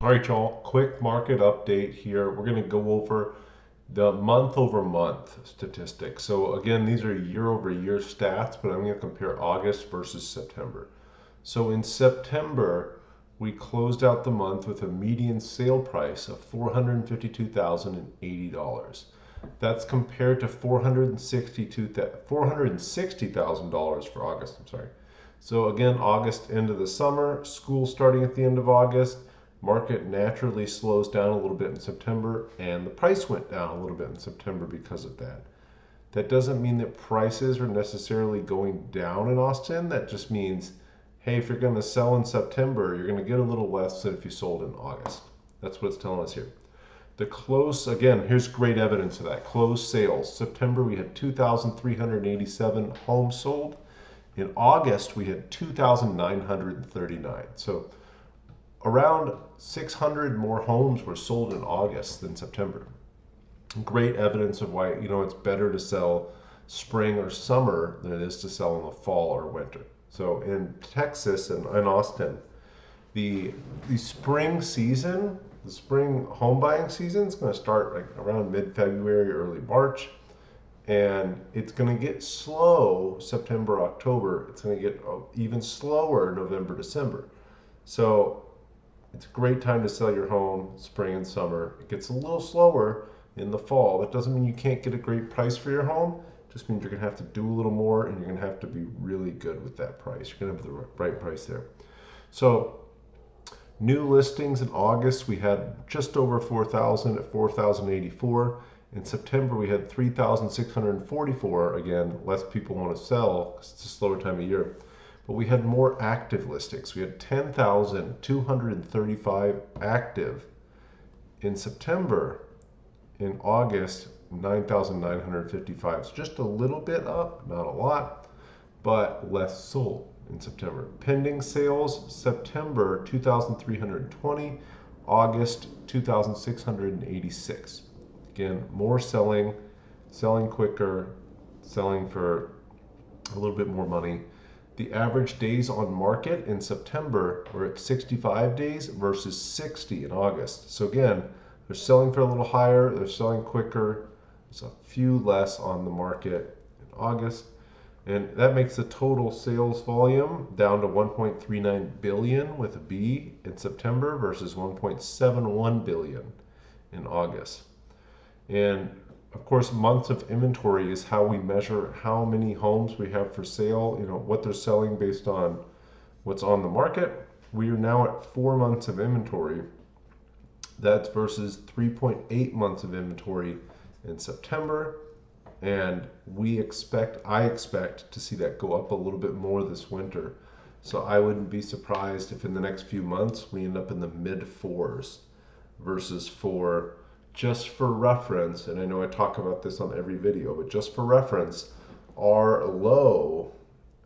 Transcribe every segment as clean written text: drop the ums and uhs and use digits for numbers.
All right, y'all, quick market update here. We're going to go over the month over month statistics. So again, these are year over year stats, but I'm going to compare August versus September. So in September, we closed out the month with a median sale price of $452,080. That's compared to $460,000 for August. I'm sorry. So again, August, end of the summer, school starting at the end of August. Market naturally slows down a little bit in September, and the price went down a little bit in September because of that. That doesn't mean that prices are necessarily going down in Austin. That just means, hey, if you're going to sell in September, you're going to get a little less than if you sold in August. That's what it's telling us here. The close, again, here's great evidence of that. Closed sales. September, we had 2,387 homes sold. In August, we had 2,939. So around 600 more homes were sold in August than September. Great evidence of why, it's better to sell spring or summer than it is to sell in the fall or winter. So in Texas and in Austin, the spring season, the spring home buying season is going to start like around mid-February, early March, and it's going to get slow September, October. It's going to get even slower November, December. So it's a great time to sell your home spring and summer. It gets a little slower in the fall. That doesn't mean you can't get a great price for your home. It just means you're going to have to do a little more, and you're going to have to be really good with that price. You're going to have the right price there. So new listings in August, we had just over 4,000 at 4,084. In September, we had 3,644. Again, less people want to sell because it's a slower time of year. But we had more active listings. We had 10,235 active in September. In August, 9,955. So just a little bit up, not a lot, but less sold in September. Pending sales, September 2,320, August 2,686. Again, more selling quicker, selling for a little bit more money. The average days on market in September were at 65 days versus 60 in August. So again, they're selling for a little higher, they're selling quicker. There's a few less on the market in August. And that makes the total sales volume down to 1.39 billion with a B in September versus 1.71 billion in August. And of course, months of inventory is how we measure how many homes we have for sale, what they're selling based on what's on the market. We are now at 4 months of inventory. That's versus 3.8 months of inventory in September. And I expect to see that go up a little bit more this winter. So I wouldn't be surprised if in the next few months we end up in the mid fours versus 4. Just for reference, and I know I talk about this on every video, but just for reference, our low,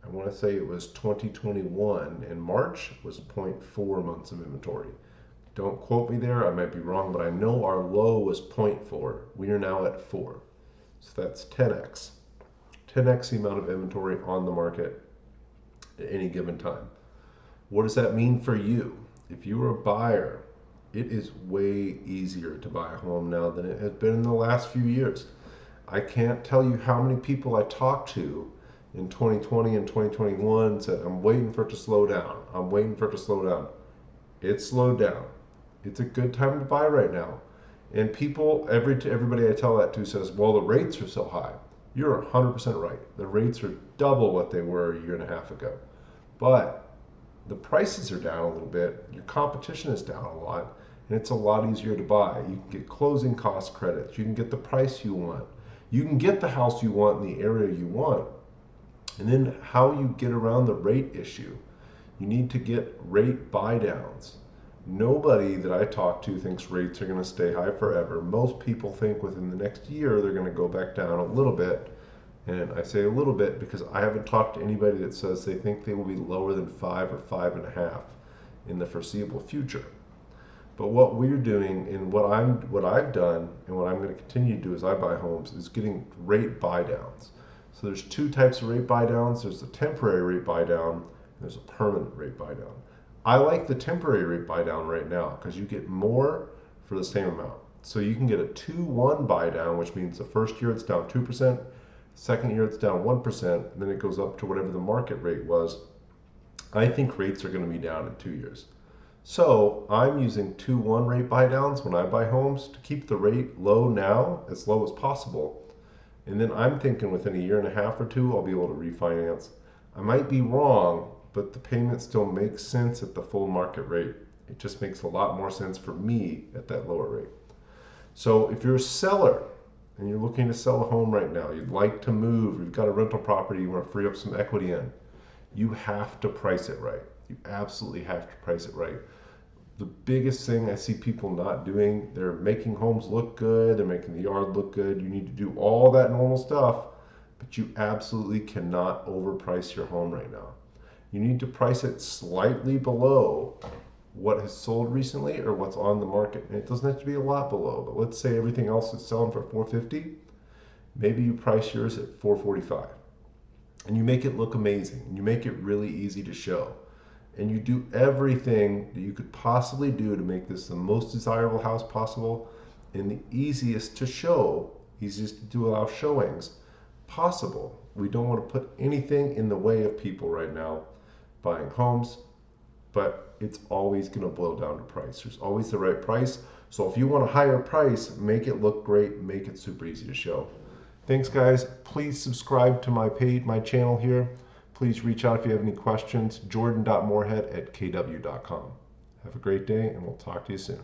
I want to say it was 2021 in March, was 0.4 months of inventory. Don't quote me there, I might be wrong, but I know our low was 0.4. We are now at 4. So that's 10x. 10x the amount of inventory on the market at any given time. What does that mean for you? If you are a buyer, it is way easier to buy a home now than it has been in the last few years. I can't tell you how many people I talked to in 2020 and 2021 said, I'm waiting for it to slow down. I'm waiting for it to slow down. It slowed down. It's a good time to buy right now. And everybody I tell that to says, well, the rates are so high. You're 100% right. The rates are double what they were a year and a half ago. But the prices are down a little bit, your competition is down a lot, and it's a lot easier to buy. You can get closing cost credits, you can get the price you want, you can get the house you want in the area you want. And then how you get around the rate issue, you need to get rate buy downs. Nobody that I talk to thinks rates are going to stay high forever. Most people think within the next year they're going to go back down a little bit. And I say a little bit because I haven't talked to anybody that says they think they will be lower than 5 or 5.5 in the foreseeable future. But what we're doing and what I've done and what I'm going to continue to do as I buy homes is getting rate buy downs. So there's 2 types of rate buy downs. There's a temporary rate buy down, and there's a permanent rate buy down. I like the temporary rate buy down right now because you get more for the same amount. So you can get a 2-1 buy down, which means the first year it's down 2%, second year it's down 1%, and then it goes up to whatever the market rate was. I think rates are going to be down in 2 years. So I'm using 2-1 rate buy downs when I buy homes to keep the rate low now, as low as possible. And then I'm thinking within a year and a half or two, I'll be able to refinance. I might be wrong, but the payment still makes sense at the full market rate. It just makes a lot more sense for me at that lower rate. So if you're a seller and you're looking to sell a home right now, you'd like to move, you've got a rental property, you want to free up some equity in, you have to price it right. You absolutely have to price it right. The biggest thing I see people not doing, they're making homes look good, they're making the yard look good. You need to do all that normal stuff, but you absolutely cannot overprice your home right now. You need to price it slightly below what has sold recently or what's on the market. And it doesn't have to be a lot below, but let's say everything else is selling for $450. Maybe you price yours at $445. And you make it look amazing. And you make it really easy to show. And you do everything that you could possibly do to make this the most desirable house possible and the easiest to show, easiest to allow showings possible. We don't want to put anything in the way of people right now buying homes, but it's always going to boil down to price. There's always the right price. So if you want a higher price, make it look great, make it super easy to show. Thanks, guys. Please subscribe to my page, my channel here. Please reach out if you have any questions. Jordan.moorhead@kw.com. Have a great day, and we'll talk to you soon.